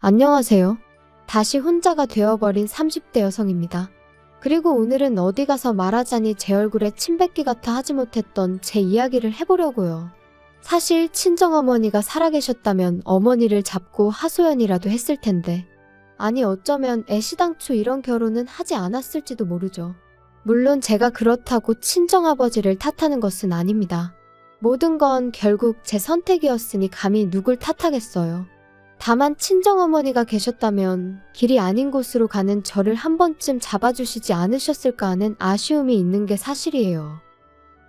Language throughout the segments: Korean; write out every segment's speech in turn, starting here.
안녕하세요. 다시 혼자가 되어버린 30대 여성입니다. 그리고 오늘은 어디 가서 말하자니 제 얼굴에 침 뱉기 같아 하지 못했던 제 이야기를 해보려고요. 사실 친정어머니가 살아계셨다면 어머니를 잡고 하소연이라도 했을 텐데, 아니 어쩌면 애시당초 이런 결혼은 하지 않았을지도 모르죠. 물론 제가 그렇다고 친정아버지를 탓하는 것은 아닙니다. 모든 건 결국 제 선택이었으니 감히 누굴 탓하겠어요. 다만 친정어머니가 계셨다면 길이 아닌 곳으로 가는 저를 한 번쯤 잡아주시지 않으셨을까 하는 아쉬움이 있는 게 사실이에요.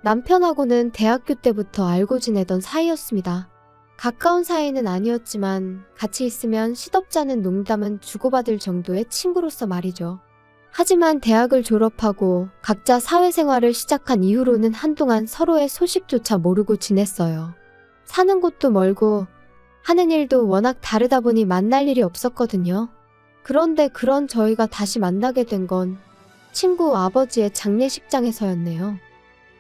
남편하고는 대학교 때부터 알고 지내던 사이였습니다. 가까운 사이는 아니었지만 같이 있으면 시덥잖은 농담은 주고받을 정도의 친구로서 말이죠. 하지만 대학을 졸업하고 각자 사회생활을 시작한 이후로는 한동안 서로의 소식조차 모르고 지냈어요. 사는 곳도 멀고 하는 일도 워낙 다르다 보니 만날 일이 없었거든요. 그런데 그런 저희가 다시 만나게 된 건 친구 아버지의 장례식장에서였네요.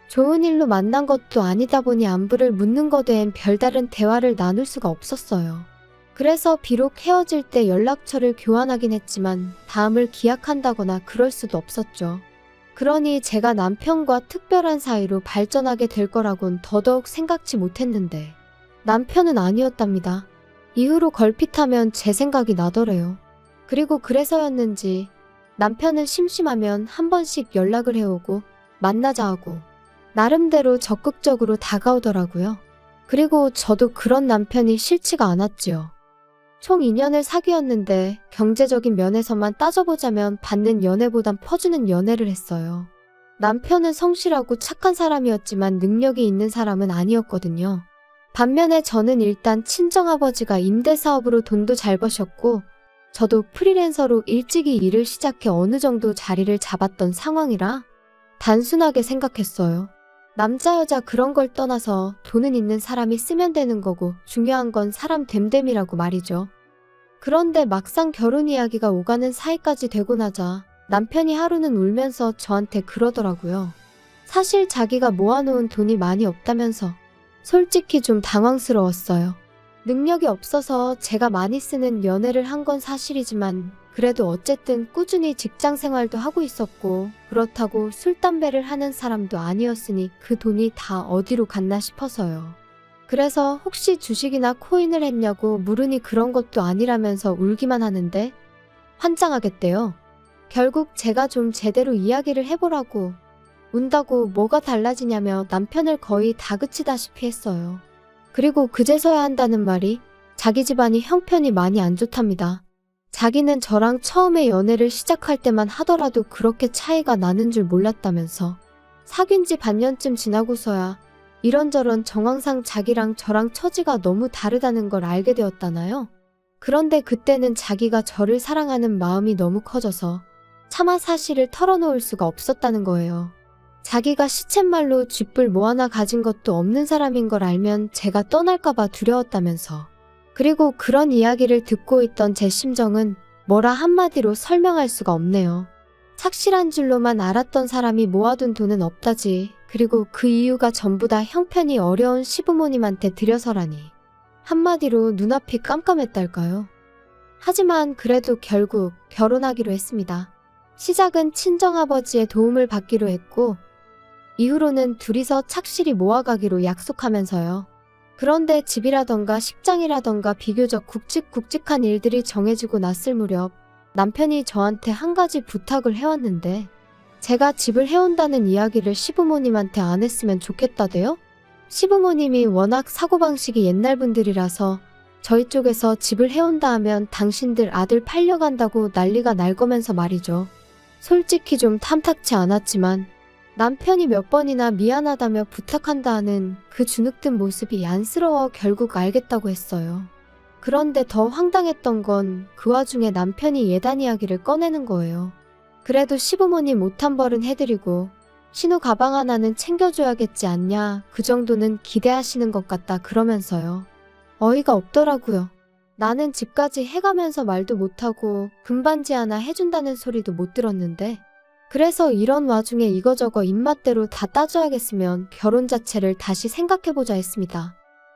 좋은 일로 만난 것도 아니다 보니 안부를 묻는 것 외엔 별다른 대화를 나눌 수가 없었어요. 그래서 비록 헤어질 때 연락처를 교환하긴 했지만 다음을 기약한다거나 그럴 수도 없었죠. 그러니 제가 남편과 특별한 사이로 발전하게 될 거라곤 더더욱 생각지 못했는데 남편은 아니었답니다. 이후로 걸핏하면 제 생각이 나더래요. 그리고 그래서였는지 남편은 심심하면 한 번씩 연락을 해오고 만나자 하고 나름대로 적극적으로 다가오더라고요. 그리고 저도 그런 남편이 싫지가 않았지요. 총 2년을 사귀었는데 경제적인 면에서만 따져보자면 받는 연애보단 퍼주는 연애를 했어요. 남편은 성실하고 착한 사람이었지만 능력이 있는 사람은 아니었거든요. 반면에 저는 일단 친정아버지가 임대사업으로 돈도 잘 버셨고 저도 프리랜서로 일찍이 일을 시작해 어느 정도 자리를 잡았던 상황이라 단순하게 생각했어요. 남자 여자 그런 걸 떠나서 돈은 있는 사람이 쓰면 되는 거고 중요한 건 사람 됨됨이라고 말이죠. 그런데 막상 결혼 이야기가 오가는 사이까지 되고 나자 남편이 하루는 울면서 저한테 그러더라고요. 사실 자기가 모아놓은 돈이 많이 없다면서. 솔직히 좀 당황스러웠어요. 능력이 없어서 제가 많이 쓰는 연애를 한 건 사실이지만 그래도 어쨌든 꾸준히 직장 생활도 하고 있었고 그렇다고 술, 담배를 하는 사람도 아니었으니 그 돈이 다 어디로 갔나 싶어서요. 그래서 혹시 주식이나 코인을 했냐고 물으니 그런 것도 아니라면서 울기만 하는데 환장하겠대요. 결국 제가 좀 제대로 이야기를 해보라고 운다고 뭐가 달라지냐며 남편을 거의 다그치다시피 했어요. 그리고 그제서야 한다는 말이 자기 집안이 형편이 많이 안 좋답니다. 자기는 저랑 처음에 연애를 시작할 때만 하더라도 그렇게 차이가 나는 줄 몰랐다면서 사귄 지 반년쯤 지나고서야 이런저런 정황상 자기랑 저랑 처지가 너무 다르다는 걸 알게 되었다나요? 그런데 그때는 자기가 저를 사랑하는 마음이 너무 커져서 차마 사실을 털어놓을 수가 없었다는 거예요. 자기가 시쳇말로 쥐뿔 뭐 하나 가진 것도 없는 사람인 걸 알면 제가 떠날까봐 두려웠다면서. 그리고 그런 이야기를 듣고 있던 제 심정은 뭐라 한마디로 설명할 수가 없네요. 착실한 줄로만 알았던 사람이 모아둔 돈은 없다지. 그리고 그 이유가 전부 다 형편이 어려운 시부모님한테 들여서라니. 한마디로 눈앞이 깜깜했달까요? 하지만 그래도 결국 결혼하기로 했습니다. 시작은 친정아버지의 도움을 받기로 했고 이후로는 둘이서 착실히 모아가기로 약속하면서요. 그런데 집이라던가 식장이라던가 비교적 굵직굵직한 일들이 정해지고 났을 무렵 남편이 저한테 한 가지 부탁을 해왔는데 제가 집을 해온다는 이야기를 시부모님한테 안 했으면 좋겠다대요? 시부모님이 워낙 사고방식이 옛날 분들이라서 저희 쪽에서 집을 해온다 하면 당신들 아들 팔려간다고 난리가 날 거면서 말이죠. 솔직히 좀 탐탁치 않았지만 남편이 몇 번이나 미안하다며 부탁한다 하는 그 주눅든 모습이 안쓰러워 결국 알겠다고 했어요. 그런데 더 황당했던 건 그 와중에 남편이 예단 이야기를 꺼내는 거예요. 그래도 시부모님 옷 한 벌은 해드리고 신우 가방 하나는 챙겨줘야겠지 않냐, 그 정도는 기대하시는 것 같다 그러면서요. 어이가 없더라고요. 나는 집까지 해가면서 말도 못하고 금반지 하나 해준다는 소리도 못 들었는데 그래서 이런 와중에 이거저거 입맛대로 다 따져야겠으면 결혼 자체를 다시 생각해보자 했습니다.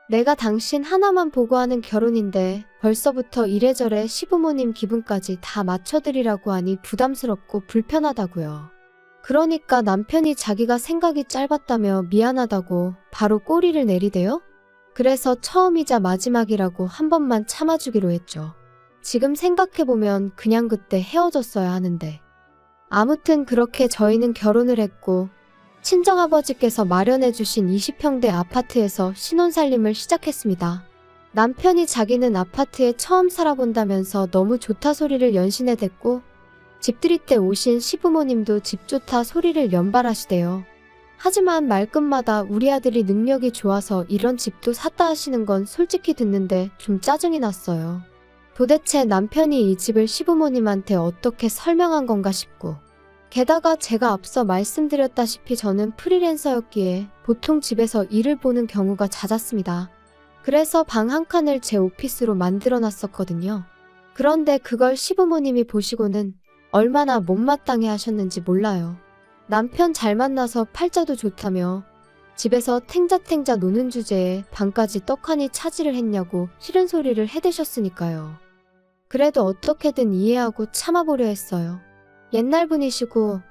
내가 당신 하나만 보고 하는 결혼인데 벌써부터 이래저래 시부모님 기분까지 다 맞춰드리라고 하니 부담스럽고 불편하다고요. 그러니까 남편이 자기가 생각이 짧았다며 미안하다고 바로 꼬리를 내리대요? 그래서 처음이자 마지막이라고 한 번만 참아주기로 했죠. 지금 생각해보면 그냥 그때 헤어졌어야 하는데. 아무튼 그렇게 저희는 결혼을 했고 친정아버지께서 마련해주신 20평대 아파트에서 신혼살림을 시작했습니다. 남편이 자기는 아파트에 처음 살아본다면서 너무 좋다 소리를 연신해댔고 집들이 때 오신 시부모님도 집 좋다 소리를 연발하시대요. 하지만 말끝마다 우리 아들이 능력이 좋아서 이런 집도 샀다 하시는 건 솔직히 듣는데 좀 짜증이 났어요. 도대체 남편이 이 집을 시부모님한테 어떻게 설명한 건가 싶고 게다가 제가 앞서 말씀드렸다시피 저는 프리랜서였기에 보통 집에서 일을 보는 경우가 잦았습니다. 그래서 방 한 칸을 제 오피스로 만들어 놨었거든요. 그런데 그걸 시부모님이 보시고는 얼마나 못마땅해 하셨는지 몰라요. 남편 잘 만나서 팔자도 좋다며 집에서 탱자탱자 노는 주제에 방까지 떡하니 차지를 했냐고 싫은 소리를 해대셨으니까요. 그래도 어떻게든 이해하고 참아보려 했어요. 옛날 분이시고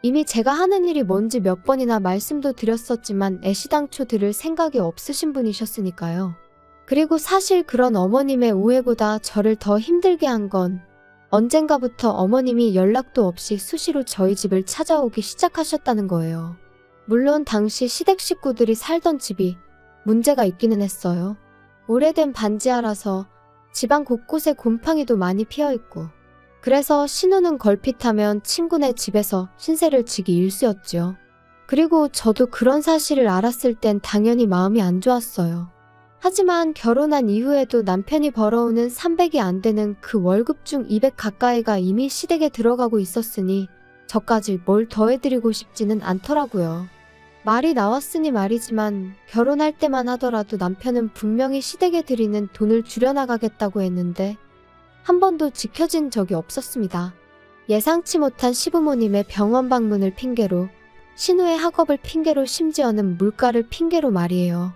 이미 제가 하는 일이 뭔지 몇 번이나 말씀도 드렸었지만 애시당초 들을 생각이 없으신 분이셨으니까요. 그리고 사실 그런 어머님의 오해보다 저를 더 힘들게 한 건 언젠가부터 어머님이 연락도 없이 수시로 저희 집을 찾아오기 시작하셨다는 거예요. 물론 당시 시댁 식구들이 살던 집이 문제가 있기는 했어요. 오래된 반지하라서 집안 곳곳에 곰팡이도 많이 피어있고 그래서 신우는 걸핏하면 친구네 집에서 신세를 지기 일쑤였죠. 그리고 저도 그런 사실을 알았을 땐 당연히 마음이 안 좋았어요. 하지만 결혼한 이후에도 남편이 벌어오는 300이 안 되는 그 월급 중 200 가까이가 이미 시댁에 들어가고 있었으니 저까지 뭘 더해드리고 싶지는 않더라고요. 말이 나왔으니 말이지만 결혼할 때만 하더라도 남편은 분명히 시댁에 드리는 돈을 줄여나가겠다고 했는데 한 번도 지켜진 적이 없었습니다. 예상치 못한 시부모님의 병원 방문을 핑계로 신우의 학업을 핑계로 심지어는 물가를 핑계로 말이에요.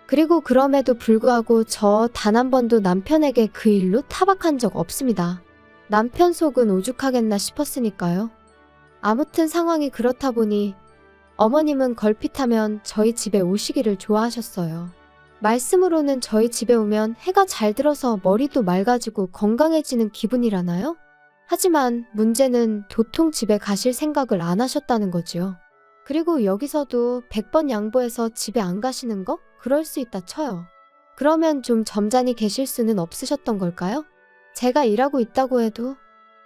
그리고 그럼에도 불구하고 저 단 한 번도 남편에게 그 일로 타박한 적 없습니다. 남편 속은 오죽하겠나 싶었으니까요. 아무튼 상황이 그렇다 보니 어머님은 걸핏하면 저희 집에 오시기를 좋아하셨어요. 말씀으로는 저희 집에 오면 해가 잘 들어서 머리도 맑아지고 건강해지는 기분이라나요? 하지만 문제는 도통 집에 가실 생각을 안 하셨다는 거지요. 그리고 여기서도 100번 양보해서 집에 안 가시는 거? 그럴 수 있다 쳐요. 그러면 좀 점잖이 계실 수는 없으셨던 걸까요? 제가 일하고 있다고 해도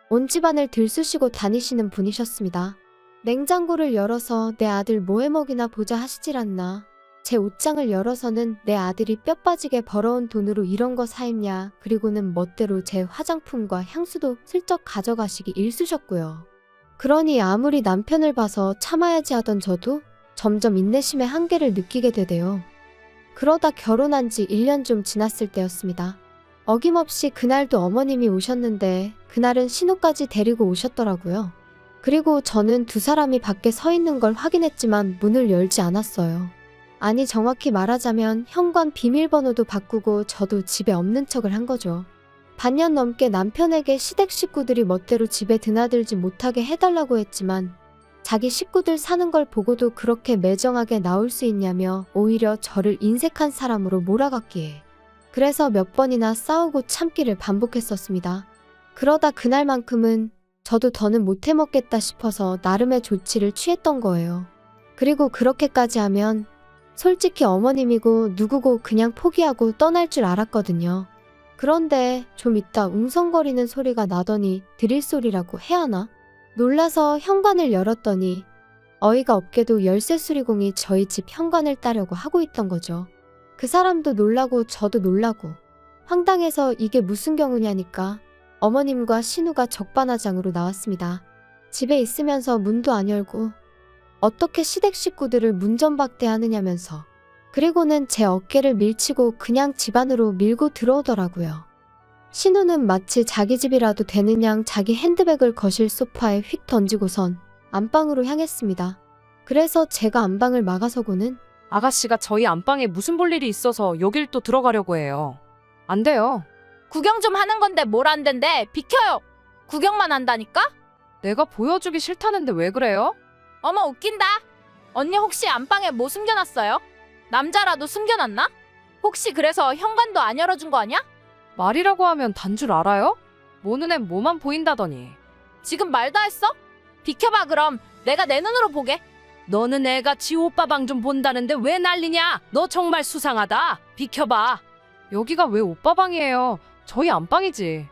온 집안을 들쑤시고 다니시는 분이셨습니다. 냉장고를 열어서 내 아들 뭐 해먹이나 보자 하시질 않나. 제 옷장을 열어서는 내 아들이 뼈 빠지게 벌어온 돈으로 이런 거 사입냐. 그리고는 멋대로 제 화장품과 향수도 슬쩍 가져가시기 일쑤셨고요. 그러니 아무리 남편을 봐서 참아야지 하던 저도 점점 인내심의 한계를 느끼게 되대요. 그러다 결혼한 지 1년 좀 지났을 때였습니다. 어김없이 그날도 어머님이 오셨는데 그날은 신우까지 데리고 오셨더라고요. 그리고 저는 두 사람이 밖에 서 있는 걸 확인했지만 문을 열지 않았어요. 아니 정확히 말하자면 현관 비밀번호도 바꾸고 저도 집에 없는 척을 한 거죠. 반년 넘게 남편에게 시댁 식구들이 멋대로 집에 드나들지 못하게 해달라고 했지만 자기 식구들 사는 걸 보고도 그렇게 매정하게 나올 수 있냐며 오히려 저를 인색한 사람으로 몰아갔기에 그래서 몇 번이나 싸우고 참기를 반복했었습니다. 그러다 그날만큼은 저도 더는 못 해먹겠다 싶어서 나름의 조치를 취했던 거예요. 그리고 그렇게까지 하면 솔직히 어머님이고 누구고 그냥 포기하고 떠날 줄 알았거든요. 그런데 좀 있다 웅성거리는 소리가 나더니 드릴 소리라고 해야 하나? 놀라서 현관을 열었더니 어이가 없게도 열쇠 수리공이 저희 집 현관을 따려고 하고 있던 거죠. 그 사람도 놀라고 저도 놀라고 황당해서 이게 무슨 경우냐니까 어머님과 신우가 적반하장으로 나왔습니다. 집에 있으면서 문도 안 열고 어떻게 시댁 식구들을 문전박대하느냐면서 그리고는 제 어깨를 밀치고 그냥 집 안으로 밀고 들어오더라고요. 신우는 마치 자기 집이라도 되는 양 자기 핸드백을 거실 소파에 휙 던지고선 안방으로 향했습니다. 그래서 제가 안방을 막아서고는 아가씨가 저희 안방에 무슨 볼 일이 있어서 여길 또 들어가려고 해요. 안 돼요. 구경 좀 하는 건데 뭘 안 된대. 비켜요. 구경만 한다니까? 내가 보여주기 싫다는데 왜 그래요? 어머 웃긴다. 언니 혹시 안방에 뭐 숨겨놨어요? 남자라도 숨겨놨나? 혹시 그래서 현관도 안 열어준 거 아니야? 말이라고 하면 단 줄 알아요? 모는 애 뭐만 보인다더니. 지금 말 다 했어? 비켜봐 그럼 내가 내 눈으로 보게. 너는 애가 지 오빠 방 좀 본다는데 왜 난리냐? 너 정말 수상하다. 비켜봐. 여기가 왜 오빠 방이에요? 저희 안방이지.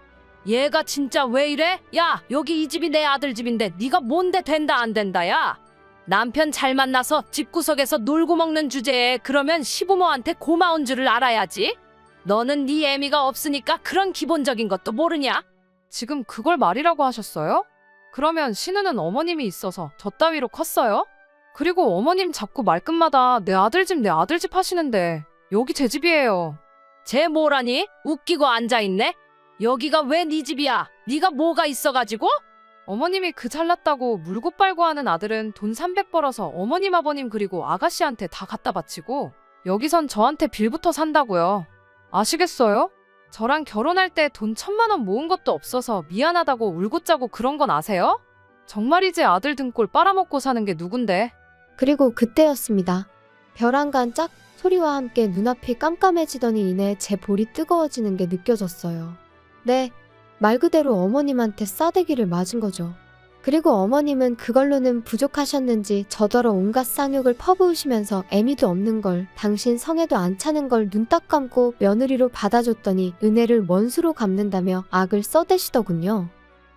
얘가 진짜 왜 이래? 야, 여기 이 집이 내 아들 집인데 네가 뭔데 된다 안 된다 야. 남편 잘 만나서 집구석에서 놀고 먹는 주제에 그러면 시부모한테 고마운 줄을 알아야지. 너는 네 애미가 없으니까 그런 기본적인 것도 모르냐? 지금 그걸 말이라고 하셨어요? 그러면 신우는 어머님이 있어서 저 따위로 컸어요? 그리고 어머님 자꾸 말끝마다 내 아들 집 하시는데 여기 제 집이에요. 쟤 뭐라니? 웃기고 앉아있네? 여기가 왜 네 집이야? 네가 뭐가 있어가지고? 어머님이 그 잘났다고 물고 빨고 하는 아들은 돈 300 벌어서 어머님 아버님 그리고 아가씨한테 다 갖다 바치고 여기선 저한테 빌부터 산다고요. 아시겠어요? 저랑 결혼할 때 돈 1,000만 원 모은 것도 없어서 미안하다고 울고 짜고 그런 건 아세요? 정말이지 아들 등골 빨아먹고 사는 게 누군데? 그리고 그때였습니다. 벼랑간 짝 소리와 함께 눈앞이 깜깜해지더니 이내 제 볼이 뜨거워지는 게 느껴졌어요. 네, 말 그대로 어머님한테 싸대기를 맞은 거죠. 그리고 어머님은 그걸로는 부족하셨는지 저더러 온갖 쌍욕을 퍼부으시면서 애미도 없는 걸, 당신 성에도 안 차는 걸 눈 딱 감고 며느리로 받아줬더니 은혜를 원수로 갚는다며 악을 써대시더군요.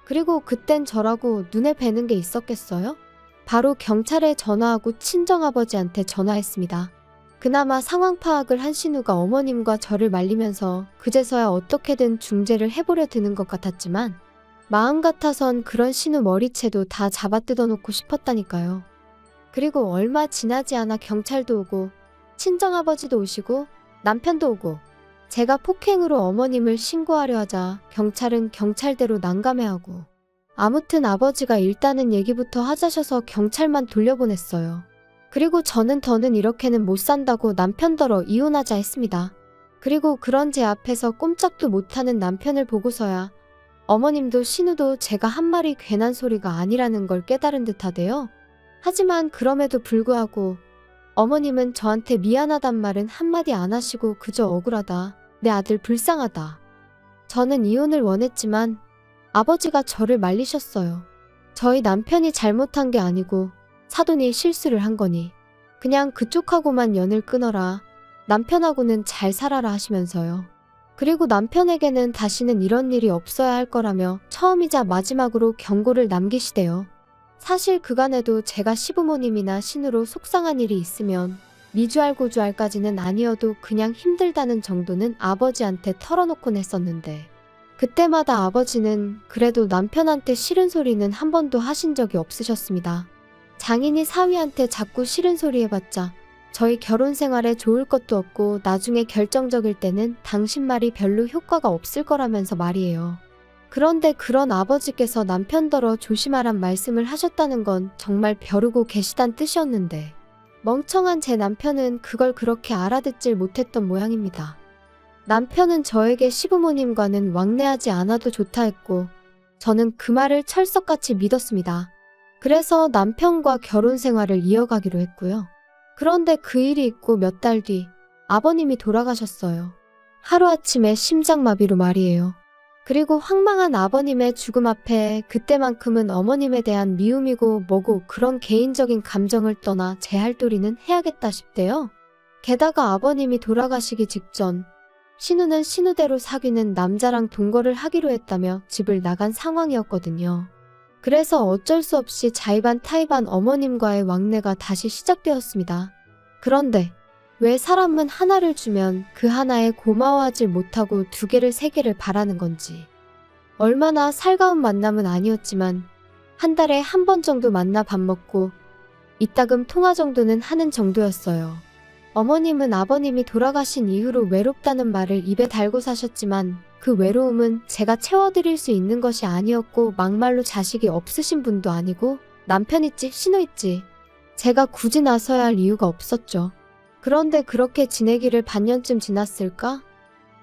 그리고 그땐 저라고 눈에 뵈는 게 있었겠어요? 바로 경찰에 전화하고 친정아버지한테 전화했습니다. 그나마 상황 파악을 한 신우가 어머님과 저를 말리면서 그제서야 어떻게든 중재를 해보려 드는 것 같았지만 마음 같아선 그런 신우 머리채도 다 잡아뜯어놓고 싶었다니까요. 그리고 얼마 지나지 않아 경찰도 오고 친정아버지도 오시고 남편도 오고 제가 폭행으로 어머님을 신고하려 하자 경찰은 경찰대로 난감해하고 아무튼 아버지가 일단은 얘기부터 하자셔서 경찰만 돌려보냈어요. 그리고 저는 더는 이렇게는 못 산다고 남편더러 이혼하자 했습니다. 그리고 그런 제 앞에서 꼼짝도 못하는 남편을 보고서야 어머님도 신우도 제가 한 말이 괜한 소리가 아니라는 걸 깨달은 듯하대요. 하지만 그럼에도 불구하고 어머님은 저한테 미안하단 말은 한마디 안 하시고 그저 억울하다, 내 아들 불쌍하다. 저는 이혼을 원했지만 아버지가 저를 말리셨어요. 저희 남편이 잘못한 게 아니고 사돈이 실수를 한 거니 그냥 그쪽하고만 연을 끊어라. 남편하고는 잘 살아라 하시면서요. 그리고 남편에게는 다시는 이런 일이 없어야 할 거라며 처음이자 마지막으로 경고를 남기시대요. 사실 그간에도 제가 시부모님이나 신우로 속상한 일이 있으면 미주알 고주알까지는 아니어도 그냥 힘들다는 정도는 아버지한테 털어놓곤 했었는데 그때마다 아버지는 그래도 남편한테 싫은 소리는 한 번도 하신 적이 없으셨습니다. 장인이 사위한테 자꾸 싫은 소리 해봤자 저희 결혼 생활에 좋을 것도 없고 나중에 결정적일 때는 당신 말이 별로 효과가 없을 거라면서 말이에요. 그런데 그런 아버지께서 남편더러 조심하란 말씀을 하셨다는 건 정말 벼르고 계시단 뜻이었는데 멍청한 제 남편은 그걸 그렇게 알아듣질 못했던 모양입니다. 남편은 저에게 시부모님과는 왕래하지 않아도 좋다 했고 저는 그 말을 철석같이 믿었습니다. 그래서 남편과 결혼 생활을 이어가기로 했고요. 그런데 그 일이 있고 몇 달 뒤 아버님이 돌아가셨어요. 하루아침에 심장마비로 말이에요. 그리고 황망한 아버님의 죽음 앞에 그때만큼은 어머님에 대한 미움이고 뭐고 그런 개인적인 감정을 떠나 제 할 도리는 해야겠다 싶대요. 게다가 아버님이 돌아가시기 직전 신우는 신우대로 사귀는 남자랑 동거를 하기로 했다며 집을 나간 상황이었거든요. 그래서 어쩔 수 없이 자의반 타의반 어머님과의 왕래가 다시 시작되었습니다. 그런데 왜 사람은 하나를 주면 그 하나에 고마워하지 못하고 2개를 3개를 바라는 건지. 얼마나 살가운 만남은 아니었지만 한 달에 한 번 정도 만나 밥 먹고 이따금 통화 정도는 하는 정도였어요. 어머님은 아버님이 돌아가신 이후로 외롭다는 말을 입에 달고 사셨지만 그 외로움은 제가 채워드릴 수 있는 것이 아니었고 막말로 자식이 없으신 분도 아니고 남편 있지 신우 있지 제가 굳이 나서야 할 이유가 없었죠. 그런데 그렇게 지내기를 반년쯤 지났을까?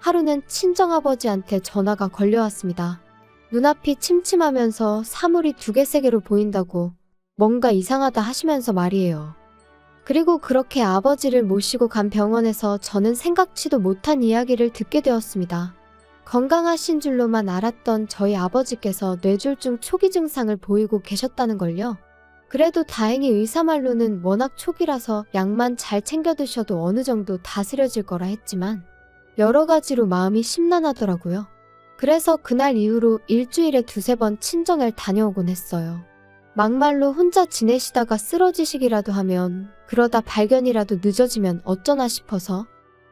하루는 친정아버지한테 전화가 걸려왔습니다. 눈앞이 침침하면서 사물이 두개 세 개로 보인다고 뭔가 이상하다 하시면서 말이에요. 그리고 그렇게 아버지를 모시고 간 병원에서 저는 생각지도 못한 이야기를 듣게 되었습니다. 건강하신 줄로만 알았던 저희 아버지께서 뇌졸중 초기 증상을 보이고 계셨다는 걸요. 그래도 다행히 의사 말로는 워낙 초기라서 약만 잘 챙겨 드셔도 어느 정도 다스려질 거라 했지만 여러 가지로 마음이 심란하더라고요. 그래서 그날 이후로 일주일에 두세 번 친정을 다녀오곤 했어요. 막말로 혼자 지내시다가 쓰러지시기라도 하면 그러다 발견이라도 늦어지면 어쩌나 싶어서.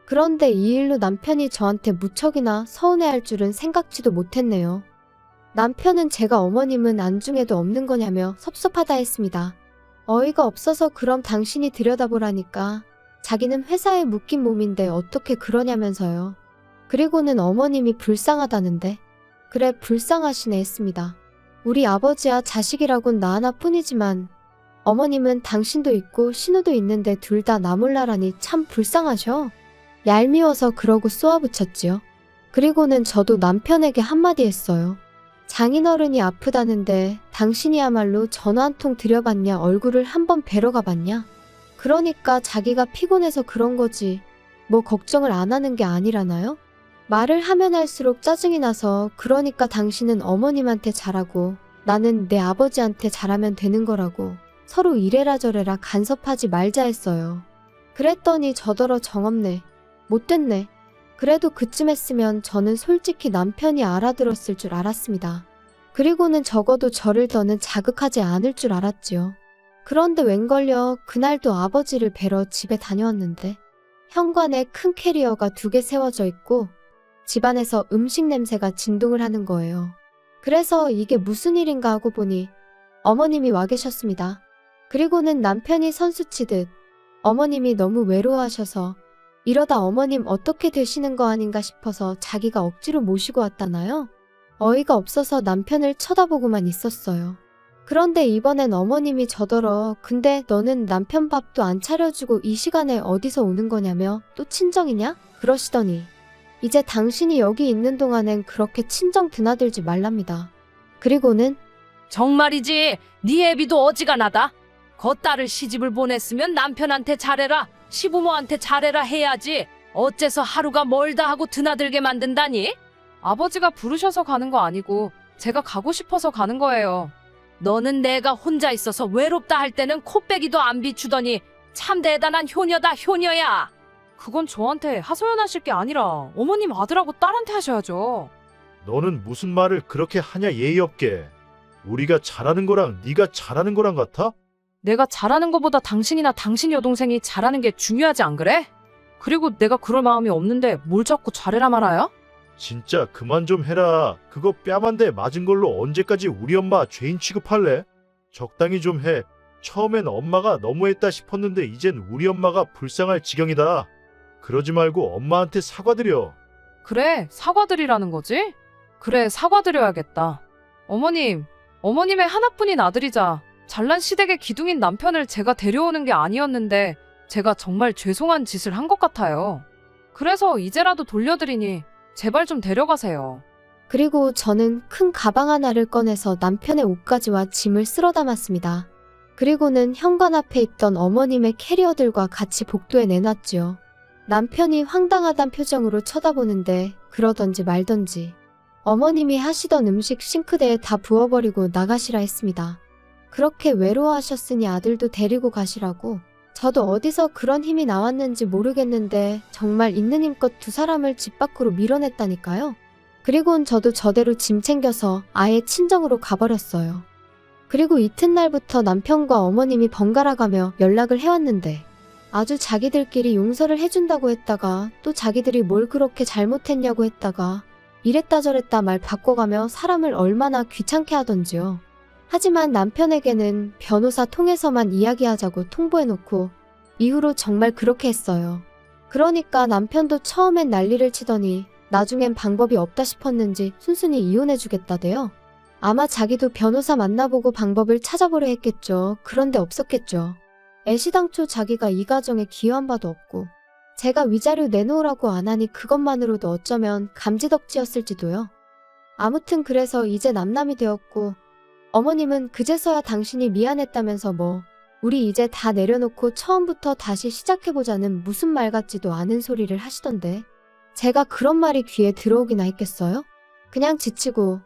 그런데 이 일로 남편이 저한테 무척이나 서운해할 줄은 생각지도 못했네요. 남편은 제가 어머님은 안중에도 없는 거냐며 섭섭하다 했습니다. 어이가 없어서 그럼 당신이 들여다보라니까. 자기는 회사에 묶인 몸인데 어떻게 그러냐면서요. 그리고는 어머님이 불쌍하다는데. 그래 불쌍하시네 했습니다. 우리 아버지와 자식이라곤 나 하나뿐이지만 어머님은 당신도 있고 신우도 있는데 둘 다 나 몰라라니 참 불쌍하셔. 얄미워서 그러고 쏘아붙였지요. 그리고는 저도 남편에게 한마디 했어요. 장인어른이 아프다는데 당신이야말로 전화 한 통 드려봤냐, 얼굴을 한번 뵈러 가봤냐. 그러니까 자기가 피곤해서 그런 거지 뭐 걱정을 안 하는 게 아니라나요? 말을 하면 할수록 짜증이 나서 그러니까 당신은 어머님한테 잘하고 나는 내 아버지한테 잘하면 되는 거라고 서로 이래라 저래라 간섭하지 말자 했어요. 그랬더니 저더러 정없네. 못됐네. 그래도 그쯤 했으면 저는 솔직히 남편이 알아들었을 줄 알았습니다. 그리고는 적어도 저를 더는 자극하지 않을 줄 알았지요. 그런데 웬걸요 그날도 아버지를 뵈러 집에 다녀왔는데 현관에 큰 캐리어가 2개 세워져 있고 집안에서 음식 냄새가 진동을 하는 거예요. 그래서 이게 무슨 일인가 하고 보니 어머님이 와 계셨습니다. 그리고는 남편이 선수치듯 어머님이 너무 외로워하셔서 이러다 어머님 어떻게 되시는 거 아닌가 싶어서 자기가 억지로 모시고 왔다나요? 어이가 없어서 남편을 쳐다보고만 있었어요. 그런데 이번엔 어머님이 저더러 근데 너는 남편 밥도 안 차려주고 이 시간에 어디서 오는 거냐며 또 친정이냐? 그러시더니 이제 당신이 여기 있는 동안엔 그렇게 친정 드나들지 말랍니다. 그리고는 정말이지. 네 애비도 어지간하다. 겉딸을 시집을 보냈으면 남편한테 잘해라, 시부모한테 잘해라 해야지. 어째서 하루가 멀다 하고 드나들게 만든다니? 아버지가 부르셔서 가는 거 아니고 제가 가고 싶어서 가는 거예요. 너는 내가 혼자 있어서 외롭다 할 때는 코빼기도 안 비추더니 참 대단한 효녀다, 효녀야. 그건 저한테 하소연하실 게 아니라 어머님 아들하고 딸한테 하셔야죠. 너는 무슨 말을 그렇게 하냐 예의 없게. 우리가 잘하는 거랑 네가 잘하는 거랑 같아? 내가 잘하는 것보다 당신이나 당신 여동생이 잘하는 게 중요하지 안 그래? 그리고 내가 그럴 마음이 없는데 뭘 자꾸 잘해라 말아요? 진짜 그만 좀 해라. 그거 뺨한대 맞은 걸로 언제까지 우리 엄마 죄인 취급할래? 적당히 좀 해. 처음엔 엄마가 너무했다 싶었는데 이젠 우리 엄마가 불쌍할 지경이다. 그러지 말고 엄마한테 사과드려. 그래, 사과드리라는 거지? 그래, 사과드려야겠다. 어머님, 어머님의 하나뿐인 아들이자 잘난 시댁의 기둥인 남편을 제가 데려오는 게 아니었는데 제가 정말 죄송한 짓을 한 것 같아요. 그래서 이제라도 돌려드리니 제발 좀 데려가세요. 그리고 저는 큰 가방 하나를 꺼내서 남편의 옷가지와 짐을 쓸어 담았습니다. 그리고는 현관 앞에 있던 어머님의 캐리어들과 같이 복도에 내놨지요. 남편이 황당하단 표정으로 쳐다보는데 그러던지 말던지 어머님이 하시던 음식 싱크대에 다 부어버리고 나가시라 했습니다. 그렇게 외로워하셨으니 아들도 데리고 가시라고. 저도 어디서 그런 힘이 나왔는지 모르겠는데 정말 있는 힘껏 두 사람을 집 밖으로 밀어냈다니까요. 그리고는 저도 저대로 짐 챙겨서 아예 친정으로 가버렸어요. 그리고 이튿날부터 남편과 어머님이 번갈아 가며 연락을 해왔는데 아주 자기들끼리 용서를 해준다고 했다가 또 자기들이 뭘 그렇게 잘못했냐고 했다가 이랬다 저랬다 말 바꿔가며 사람을 얼마나 귀찮게 하던지요. 하지만 남편에게는 변호사 통해서만 이야기하자고 통보해놓고 이후로 정말 그렇게 했어요. 그러니까 남편도 처음엔 난리를 치더니 나중엔 방법이 없다 싶었는지 순순히 이혼해주겠다대요. 아마 자기도 변호사 만나보고 방법을 찾아보려 했겠죠. 그런데 없었겠죠. 애시당초 자기가 이 가정에 기여한 바도 없고 제가 위자료 내놓으라고 안 하니 그것만으로도 어쩌면 감지덕지였을지도요. 아무튼 그래서 이제 남남이 되었고 어머님은 그제서야 당신이 미안했다면서 뭐 우리 이제 다 내려놓고 처음부터 다시 시작해보자는 무슨 말 같지도 않은 소리를 하시던데 제가 그런 말이 귀에 들어오기나 했겠어요? 그냥 지치고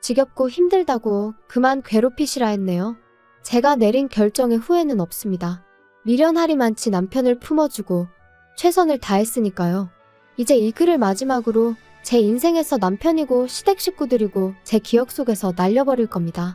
지겹고 힘들다고 그만 괴롭히시라 했네요. 제가 내린 결정에 후회는 없습니다. 미련하리만치 남편을 품어주고 최선을 다했으니까요. 이제 이 글을 마지막으로 제 인생에서 남편이고 시댁 식구들이고 제 기억 속에서 날려버릴 겁니다.